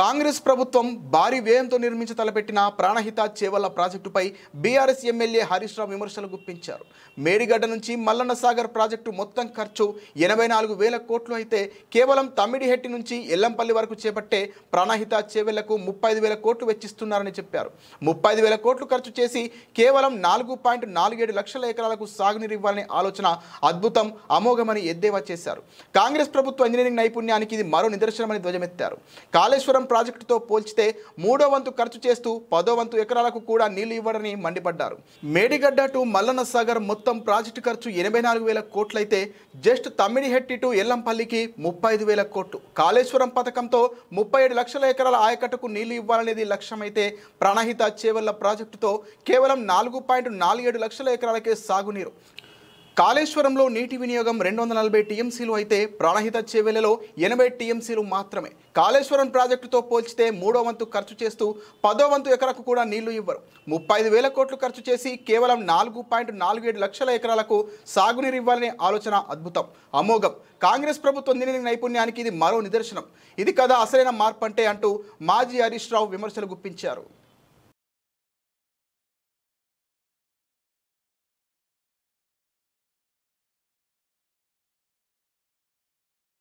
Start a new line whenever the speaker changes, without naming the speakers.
కాంగ్రెస్ ప్రభుత్వం భారీ వ్యయంతో నిర్మించి తలపెట్టిన ప్రాణహిత చేవళ్ల ప్రాజెక్టుపై బీఆర్ఎస్ ఎమ్మెల్యే హరీష్ రావు విమర్శలు గుప్పించారు. మేడిగడ్డ నుంచి మల్లన్న సాగర్ ప్రాజెక్టు మొత్తం ఖర్చు 84,000 కోట్లు అయితే కేవలం తమ్మిడిహెట్టి నుంచి ఎల్లంపల్లి వరకు చేపట్టే ప్రాణహిత చేవెళ్లకు 35,000 కోట్లు వెచ్చిస్తున్నారని చెప్పారు. 35,000 కోట్లు ఖర్చు చేసి కేవలం 4.47 లక్షల ఎకరాలకు సాగునీరు ఇవ్వాలనే ఆలోచన అద్భుతం, అమోఘమని ఎద్దేవా చేశారు. కాంగ్రెస్ ప్రభుత్వ ఇంజనీరింగ్ నైపుణ్యానికి ఇది మరో నిదర్శనమని ధ్వజమెత్తారు. కాళేశ్వరం ప్రాజెక్టుతో పోల్చితే 3వ వంతు ఖర్చు చేస్తూ 10వ వంతు ఎకరాలకు కూడా నీళ్లు ఇవ్వడని మండిపడ్డారు. మేడిగడ్డ టు మల్లన్న సాగర్ మొత్తం ప్రాజెక్టు ఖర్చు 84,000 కోట్లయితే జస్ట్ తమ్మిడిహెట్టి టు ఎల్లంపల్లికి 35,000 కోట్లు. కాళేశ్వరం పథకంతో 37 లక్షల ఎకరాల ఆయకట్టుకు నీళ్లు ఇవ్వాలనేది లక్ష్యమైతే ప్రాణహిత చేవళ్ల ప్రాజెక్టుతో కేవలం 4.47 లక్షల ఎకరాలకే సాగునీరు. కాళేశ్వరంలో నీటి వినియోగం 240 టీఎంసీలు అయితే ప్రాణహిత చేవెళ్లలో 80 టీఎంసీలు మాత్రమే. కాళేశ్వరం ప్రాజెక్టుతో పోల్చితే 3వ వంతు ఖర్చు చేస్తూ 10వ వంతు ఎకరకు కూడా నీళ్లు ఇవ్వరు. 35,000 కోట్లు ఖర్చు చేసి కేవలం 4.47 లక్షల ఎకరాలకు సాగునీరు ఇవ్వాలనే ఆలోచన అద్భుతం, అమోఘం. కాంగ్రెస్ ప్రభుత్వ ఇంజనీరింగ్ నైపుణ్యానికి ఇది మరో నిదర్శనం. ఇది కదా అసలైన మార్పు అంటే అంటూ మాజీ హరీష్ రావు విమర్శలు గుప్పించారు.